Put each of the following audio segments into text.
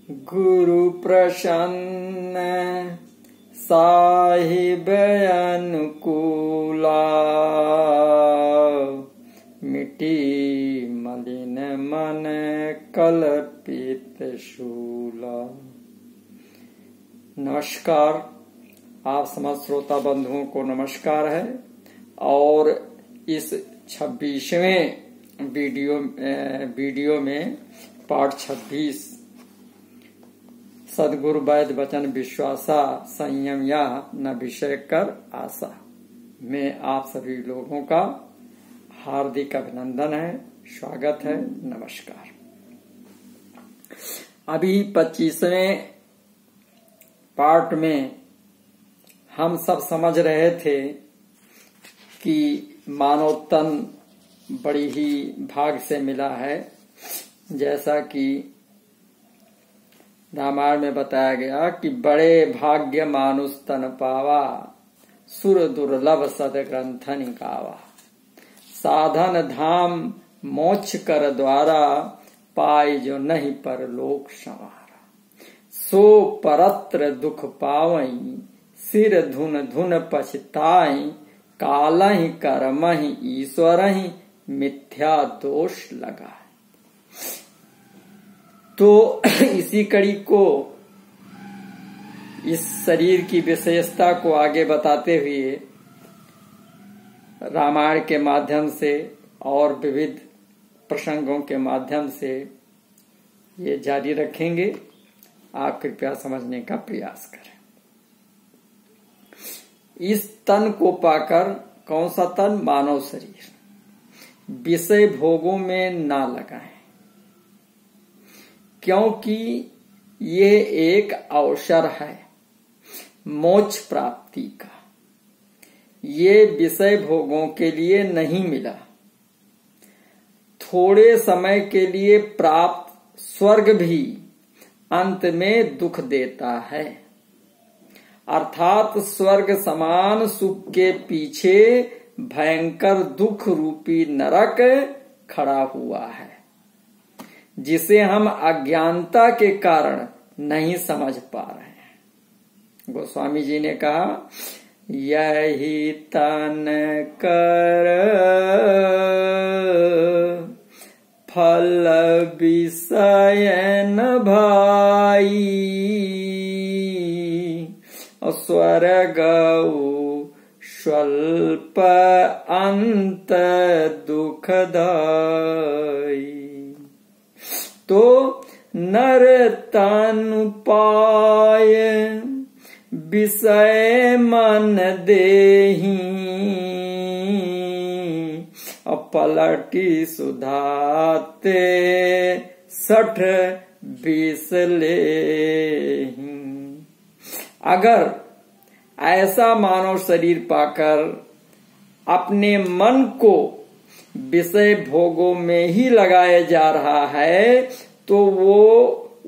गुरु प्रसन्न साहिब अनुकूला, मिटी मलिन मन कल्पित शूला। नमस्कार, आप समस्त श्रोता बंधुओं को नमस्कार है। और इस 26वें वीडियो में पाठ 26 सदगुरु वैद्य वचन विश्वासा संयम या न विषय कर आशा में आप सभी लोगों का हार्दिक अभिनंदन है, स्वागत है, नमस्कार। अभी 25वें पार्ट में हम सब समझ रहे थे कि मानव तन बड़ी ही भाग से मिला है। जैसा कि रामायण में बताया गया कि बड़े भाग्य मानुष तन पावा, सुर दुर्लभ सद ग्रंथन गावा। साधन धाम मोक्ष कर द्वारा, पाई जो नहीं परलोक संवारा। सो परत्र दुख पावई, सिर धुन धुन पछताई। कालहि कर्महि ईश्वरहि, मिथ्या दोष लगा। तो इसी कड़ी को, इस शरीर की विशेषता को आगे बताते हुए रामायण के माध्यम से और विविध प्रसंगों के माध्यम से ये जारी रखेंगे। आप कृपया समझने का प्रयास करें। इस तन को पाकर, कौन सा तन? मानव शरीर, विषय भोगों में ना लगाएं, क्योंकि ये एक अवसर है मोक्ष प्राप्ति का। ये विषय भोगों के लिए नहीं मिला। थोड़े समय के लिए प्राप्त स्वर्ग भी अंत में दुख देता है। अर्थात स्वर्ग समान सुख के पीछे भयंकर दुख रूपी नरक खड़ा हुआ है, जिसे हम अज्ञानता के कारण नहीं समझ पा रहे हैं। गोस्वामी जी ने कहा, यही तन कर फल विषय न भाई, स्वर्ग स्वल्प अंत दुखदाई। तो नर तन पाय विषय मन देहि, पलटी सुधाते 60-20 लेहि। अगर ऐसा मानव शरीर पाकर अपने मन को विषय भोगों में ही लगाया जा रहा है, तो वो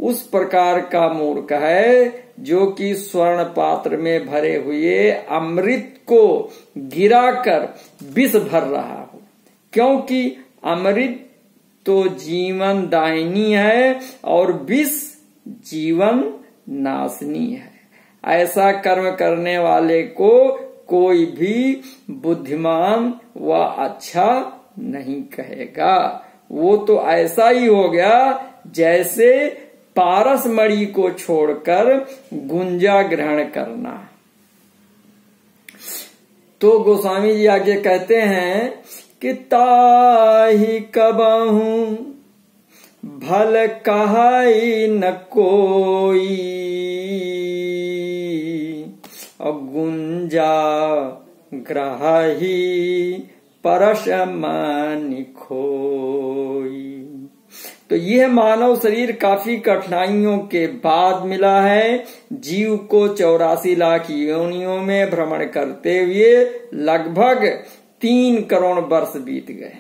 उस प्रकार का मूर्ख है जो कि स्वर्ण पात्र में भरे हुए अमृत को गिराकर विष भर रहा हो। क्योंकि अमृत तो जीवन दायिनी है और विष जीवन नाशनी है। ऐसा कर्म करने वाले को कोई भी बुद्धिमान व अच्छा नहीं कहेगा। वो तो ऐसा ही हो गया जैसे पारस मणि को छोड़कर गुंजा ग्रहण करना। तो गोस्वामी जी आगे कहते हैं कि ताहि कबहू भल कहाई न कोई, गुंजा ग्रही परस मानि खोई। तो यह मानव शरीर काफी कठिनाइयों के बाद मिला है। जीव को 84 लाख योनियों में भ्रमण करते हुए लगभग 3 करोड़ वर्ष बीत गए।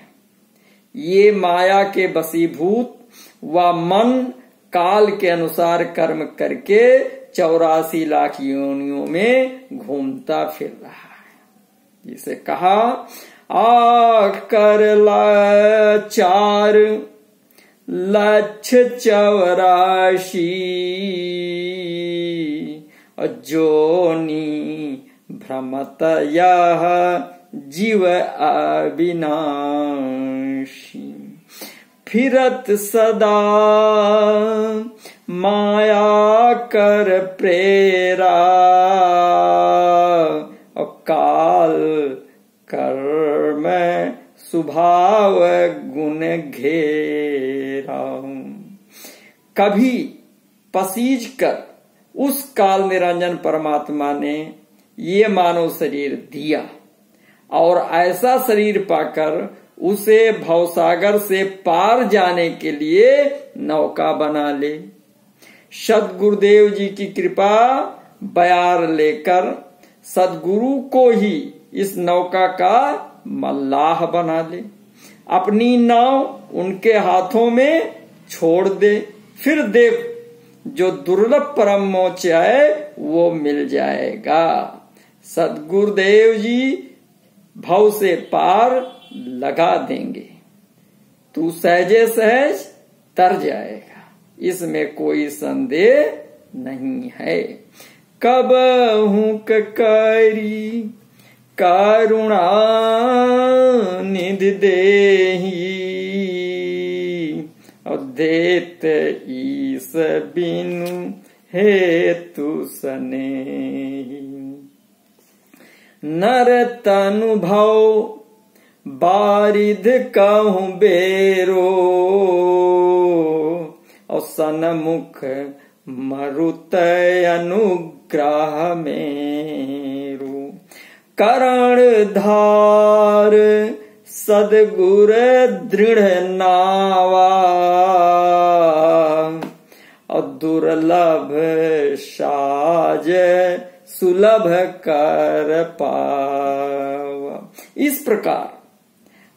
ये माया के वशीभूत व मन काल के अनुसार कर्म करके 84 लाख योनियों में घूमता फिर रहा है। जिसे कहा, आ कर लाचार लक्ष्य 84 जोनि भ्रमत यह जीव अविनाशी। फिरत सदा माया कर प्रेरा और काल कर्म स्वभाव गुण घेरा। कभी पसीज कर उस काल निरंजन परमात्मा ने ये मानव शरीर दिया और ऐसा शरीर पाकर उसे भवसागर से पार जाने के लिए नौका बना ले। सद्गुरुदेव जी की कृपा बयार लेकर सद्गुरु को ही इस नौका का मल्लाह बना ले। अपनी नाव उनके हाथों में छोड़ दे, फिर देख जो दुर्लभ परम मोक्ष है वो मिल जाएगा। सद्गुरुदेव जी भव से पार लगा देंगे, तू सहजे सहज तर जाएगा, इसमें कोई संदेह नहीं है। कब हूं करी करुणा निधि देही और देत ईस बिनु हेतु सनेही। नर तनु भव बारिध कहूं बेरो और सनमुख मरुत अनुग्रह मेरु। करण धार सदगुर दृढ़ नावा और दुर्लभ साज सुलभ कर पावा। इस प्रकार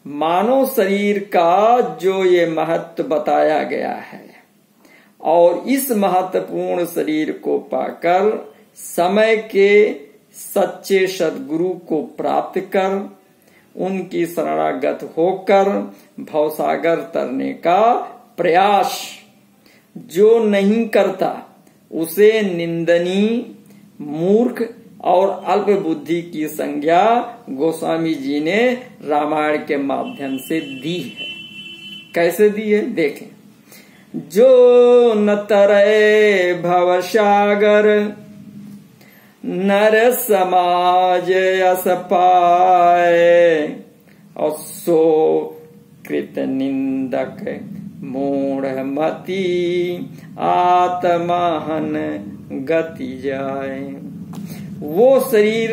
मानव शरीर का जो ये महत्व बताया गया है और इस महत्वपूर्ण शरीर को पाकर समय के सच्चे सद्गुरु को प्राप्त कर उनकी शरणागत होकर भवसागर तरने का प्रयास जो नहीं करता उसे निंदनीय, मूर्ख और अल्प बुद्धि की संज्ञा गोस्वामी जी ने रामायण के माध्यम से दी है। कैसे दी है देखें। जो न तरे भवसागर नर समाज यस पाए और सो कृत निंदक मूढ़ मति आत्महन गति जाए। वो शरीर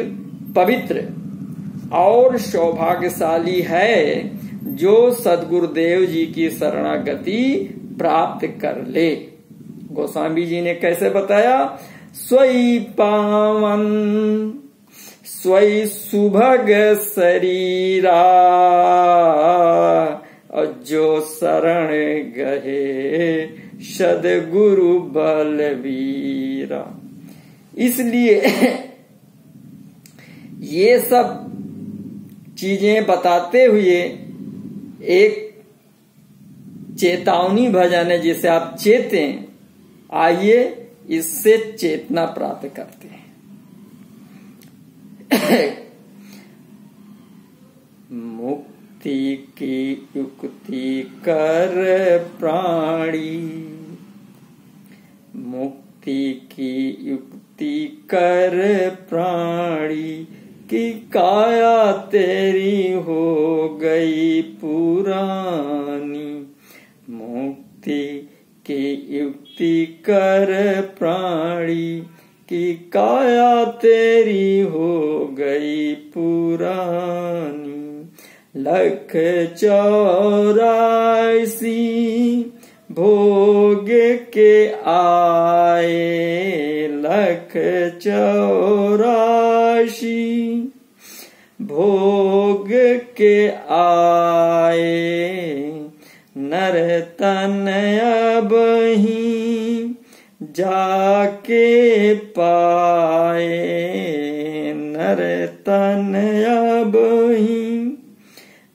पवित्र और सौभाग्यशाली है जो सद्गुरुदेव जी की शरणागति प्राप्त कर ले। गोस्वामी जी ने कैसे बताया। स्वई पावन स्वई सुभग शरीरा और जो शरण गहे सद्गुरु बलवीरा। इसलिए ये सब चीजें बताते हुए एक चेतावनी भजन है जिसे आप चेतें। आइए इससे चेतना प्राप्त करते हैं। मुक्ति की युक्ति कर प्राणी, मुक्ति की युक्ति कर प्राणी की काया तेरी हो गई पुरानी। मुक्ति की युक्ति कर प्राणी की काया तेरी हो गई पुरानी। लख 84 भोग के आए, लख 84 भोग के आए। नर तन अब ही जाके पाए, नर तन अब ही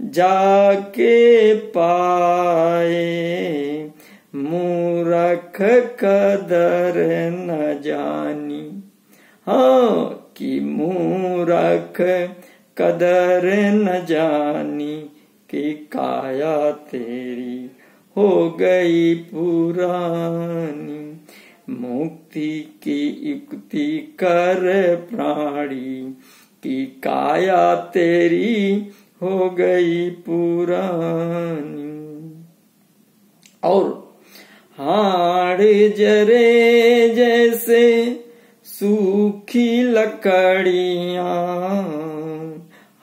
जाके पाए। मूर्ख कदर न जानी। हाँ कि मूर्ख कदर न जानी कि काया तेरी हो गई पुरानी। मुक्ति की युक्ति कर प्राणी की काया तेरी हो गई पुरानी। और हाड़ जरे जैसे सूखी लकड़ियां,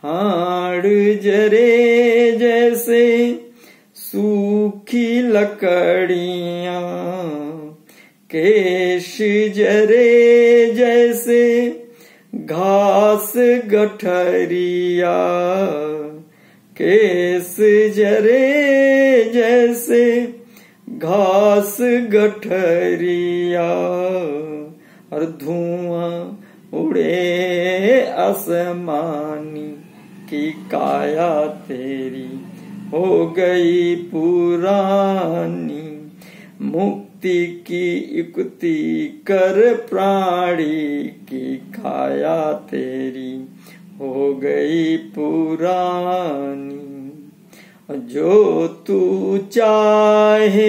हाड़ जरे जैसे सूखी लकड़ियां, केश जरे जैसे घास गठरिया, केस जरे जैसे घास गठरिया, और धुआं उड़े आसमानी की काया तेरी हो गई पुरानी। मुक्ति की युक्ति कर प्राणी की काया तेरी हो गई पुरानी। जो तू चाहे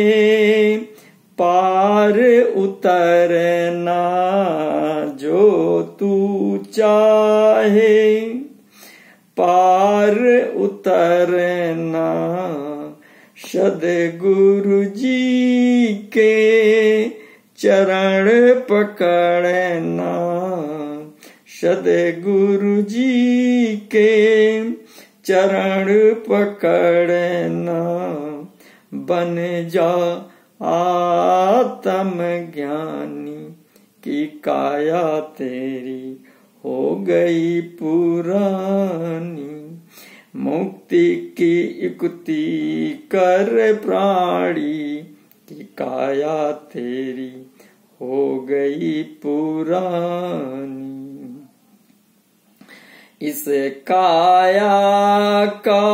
पार उतरना, जो तू चाहे पार उतरना, सद्गुरु जी के चरण पकड़ना, सद्गुरु जी के चरण पकड़ना। बन जा आत्म ज्ञानी की काया तेरी हो गई पुरानी। मुक्ति की युक्ति कर प्राणी की काया तेरी हो गई पुरानी। इस काया का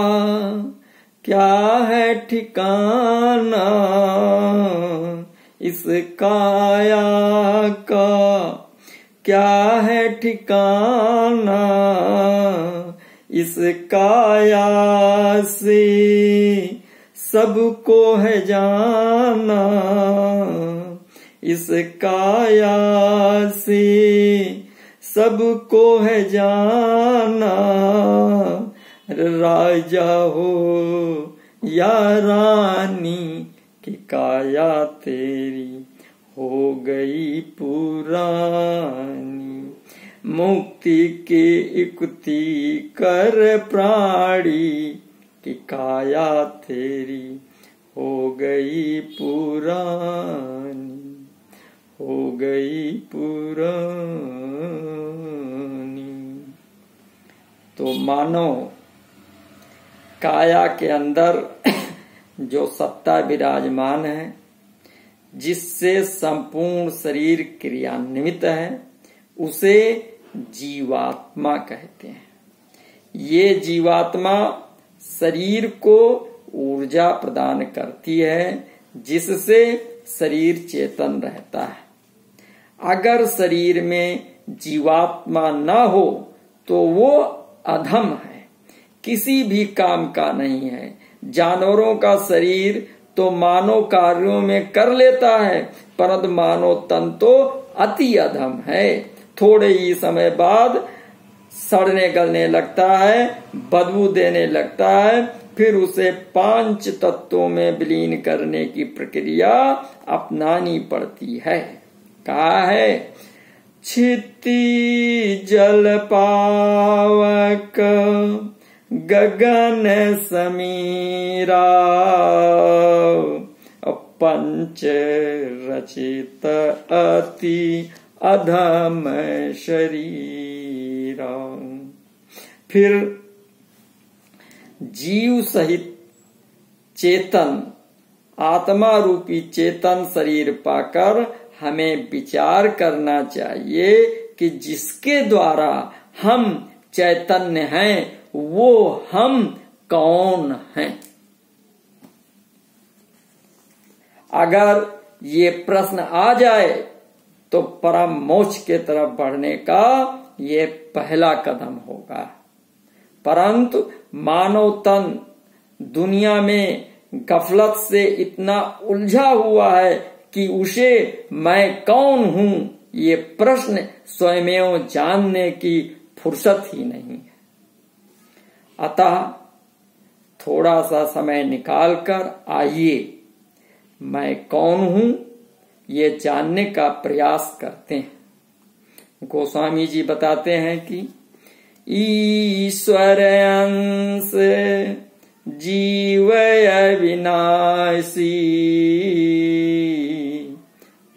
क्या है ठिकाना, इस काया का क्या है ठिकाना, इस काया से सबको है जाना, इस काया से सबको है जाना। राजा हो या रानी की काया तेरी हो गई पुरानी। मुक्ति की युक्ति कर प्राणी की काया तेरी हो गई पुरानी, हो गई पुरानी। तो मानो काया के अंदर जो सत्ता विराजमान है, जिससे संपूर्ण शरीर क्रियान्वित है, उसे जीवात्मा कहते हैं। ये जीवात्मा शरीर को ऊर्जा प्रदान करती है, जिससे शरीर चेतन रहता है। अगर शरीर में जीवात्मा न हो तो वो अधम है, किसी भी काम का नहीं है। जानवरों का शरीर तो मानव कार्यों में कर लेता है, परंतु मानव तन तो अति अधम है। थोड़े ही समय बाद सड़ने गलने लगता है, बदबू देने लगता है, फिर उसे 5 तत्वों में विलीन करने की प्रक्रिया अपनानी पड़ती है। कहा है, क्षिति जल पावक गगन समीरा, पंच रचित अति अधम शरीरा। फिर जीव सहित चेतन आत्मा रूपी चेतन शरीर पाकर हमें विचार करना चाहिए कि जिसके द्वारा हम चैतन्य हैं वो हम कौन हैं। अगर ये प्रश्न आ जाए तो परम मोक्ष के तरफ बढ़ने का ये पहला कदम होगा। परंतु मानव तन दुनिया में गफलत से इतना उलझा हुआ है कि उसे मैं कौन हूं ये प्रश्न स्वयमेव जानने की फुर्सत ही नहीं है। अतः थोड़ा सा समय निकालकर आइए मैं कौन हूं ये जानने का प्रयास करते हैं। गोस्वामी जी बताते हैं कि ईश्वर अंश जीव अविनाशी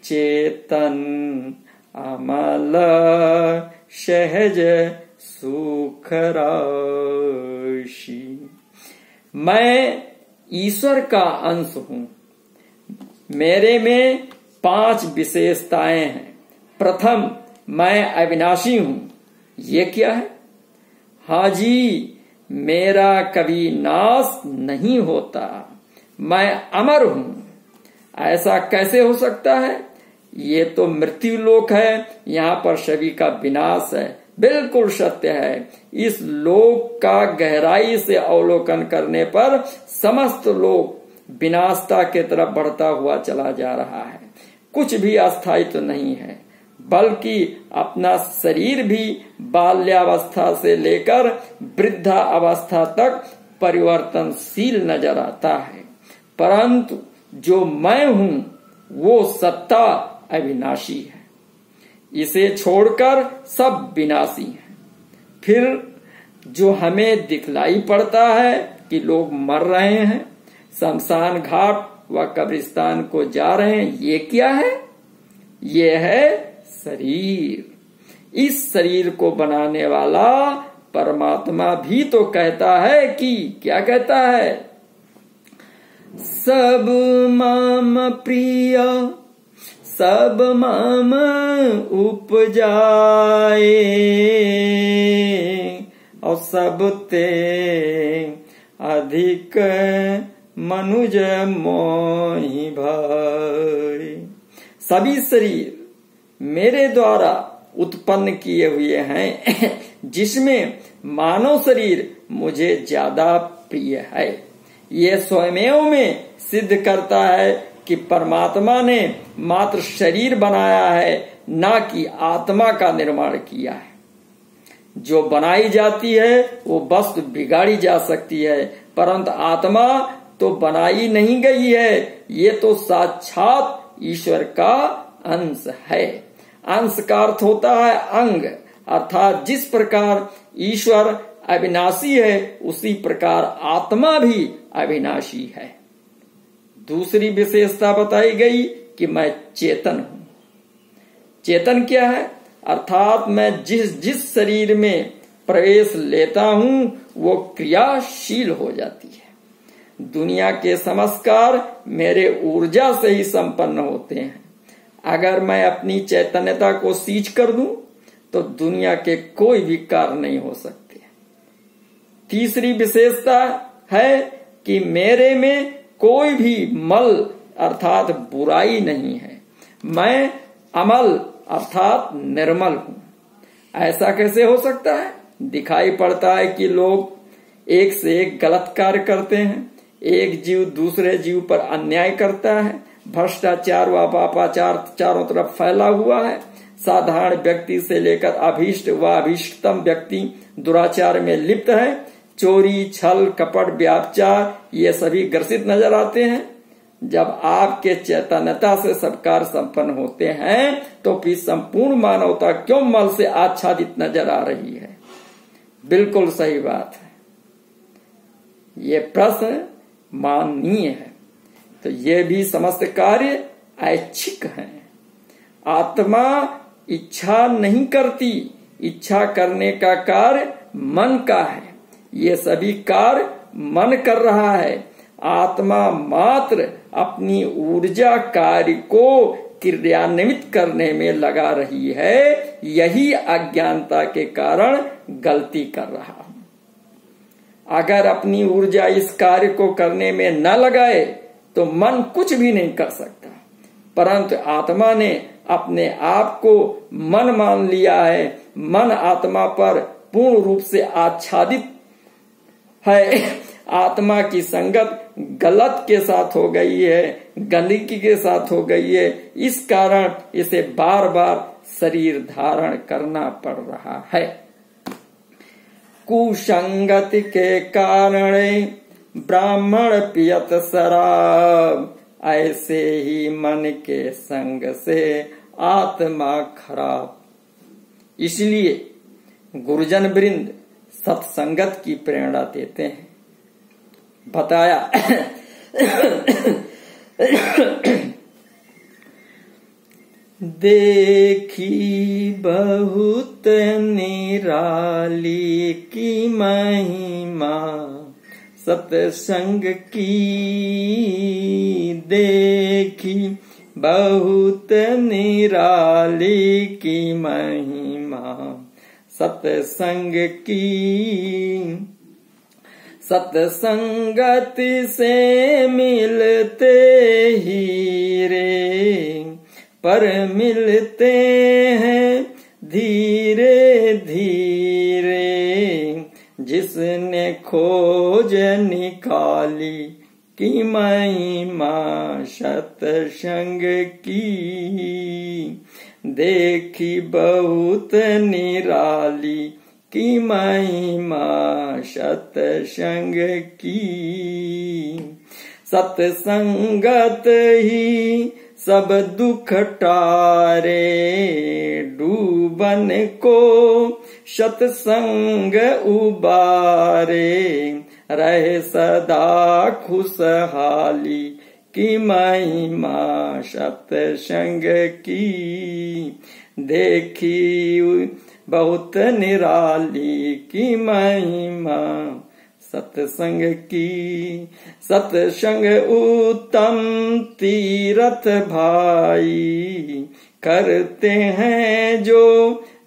चेतन अमल सहज सुख राशि। मैं ईश्वर का अंश हूं। मेरे में 5 विशेषताएं हैं। प्रथम, मैं अविनाशी हूं। ये क्या है? हाँ जी, मेरा कभी नाश नहीं होता। मैं अमर हूं। ऐसा कैसे हो सकता है? ये तो मृत्यु लोक है, यहाँ पर सभी का विनाश है। बिल्कुल सत्य है। इस लोक का गहराई से अवलोकन करने पर समस्त लोक विनाशता के तरफ बढ़ता हुआ चला जा रहा है। कुछ भी अस्थायी तो नहीं है, बल्कि अपना शरीर भी बाल्यावस्था से लेकर वृद्धा अवस्था तक परिवर्तनशील नजर आता है। परंतु जो मैं हूं वो सत्ता अविनाशी है। इसे छोड़कर सब विनाशी हैं। फिर जो हमें दिखलाई पड़ता है कि लोग मर रहे हैं, शमशान घाट व कब्रिस्तान को जा रहे हैं, ये क्या है? ये है शरीर। इस शरीर को बनाने वाला परमात्मा भी तो कहता है कि क्या कहता है? सब माम प्रिय सब माम उपजाए और सब ते अधिक मनुज मोहि भाई। सभी शरीर मेरे द्वारा उत्पन्न किए हुए हैं, जिसमें मानव शरीर मुझे ज्यादा प्रिय है। ये स्वयमेव में सिद्ध करता है कि परमात्मा ने मात्र शरीर बनाया है, ना कि आत्मा का निर्माण किया है। जो बनाई जाती है वो वस्तु बिगाड़ी जा सकती है, परंतु आत्मा तो बनाई नहीं गई है। ये तो साक्षात ईश्वर का अंश है। अंश का अर्थ होता है अंग, अर्थात जिस प्रकार ईश्वर अविनाशी है उसी प्रकार आत्मा भी अविनाशी है। दूसरी विशेषता बताई गई कि मैं चेतन हूं। चेतन क्या है? अर्थात मैं जिस शरीर में प्रवेश लेता हूं वो क्रियाशील हो जाती है। दुनिया के संस्कार मेरे ऊर्जा से ही संपन्न होते हैं। अगर मैं अपनी चैतन्यता को सींच कर दूं तो दुनिया के कोई भी कार्य नहीं हो सकते। तीसरी विशेषता है कि मेरे में कोई भी मल अर्थात बुराई नहीं है। मैं अमल अर्थात निर्मल हूं। ऐसा कैसे हो सकता है? दिखाई पड़ता है कि लोग एक से एक गलत कार्य करते हैं। एक जीव दूसरे जीव पर अन्याय करता है। भ्रष्टाचार व पापाचार चारों तरफ फैला हुआ है। साधारण व्यक्ति से लेकर अभीष्ट व अभीष्टतम व्यक्ति दुराचार में लिप्त है। चोरी, छल, कपट, व्याचार ये सभी ग्रसित नजर आते हैं। जब आपके चैतन्यता से सब कार्य संपन्न होते हैं तो फिर संपूर्ण मानवता क्यों मल से आच्छादित नजर आ रही है? बिल्कुल सही बात है। ये प्रश्न माननीय है। तो ये भी समस्त कार्य ऐच्छिक हैं। आत्मा इच्छा नहीं करती। इच्छा करने का कार्य मन का है। ये सभी कार्य मन कर रहा है। आत्मा मात्र अपनी ऊर्जा कार्य को क्रियान्वित करने में लगा रही है। यही अज्ञानता के कारण गलती कर रहा हूं। अगर अपनी ऊर्जा इस कार्य को करने में न लगाए तो मन कुछ भी नहीं कर सकता, परंतु आत्मा ने अपने आप को मन मान लिया है। मन आत्मा पर पूर्ण रूप से आच्छादित है। आत्मा की संगत गलत के साथ हो गई है, गंदगी के साथ हो गई है। इस कारण इसे बार बार शरीर धारण करना पड़ रहा है। कुसंगति के कारण ब्राह्मण पियत शराब, ऐसे ही मन के संग से आत्मा खराब। इसलिए गुरुजन वृंद सत्संगत की प्रेरणा देते हैं। बताया देखी बहुत निराली की महिमा सत्संग की, देखी बहुत निराली की महिमा सत्संग की। सत्संगति से मिलते हीरे, पर मिलते हैं धीरे धीरे। जिसने खोज निकाली की महिमा सत्संग की, देखी बहुत निराली की महिमा सत्संग की। सत्संगत ही सब दुख टारे, डूबन को सत्संग उबारे। रहे सदा खुशहाली की महिमा सत्संग की, देखी बहुत निराली की महिमा सत्संग की। सत्संग उत्तम तीरथ भाई, करते हैं जो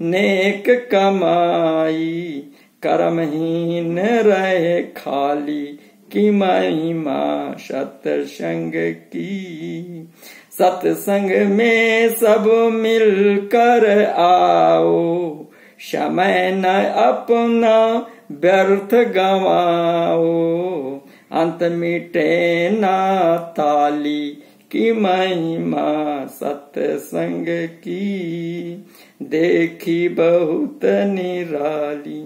नेक कमाई। कर्महीन रहे खाली की महिमा सत्संग की। सत्संग में सब मिलकर आओ, समय न अपना व्यर्थ गवाओ। अंत मिटे ना ताली की महिमा सत्संग की, देखी बहुत निराली।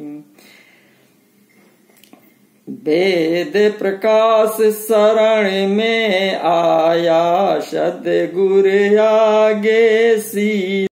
वेद प्रकाश शरण में आया, सद्गुरु आगे सी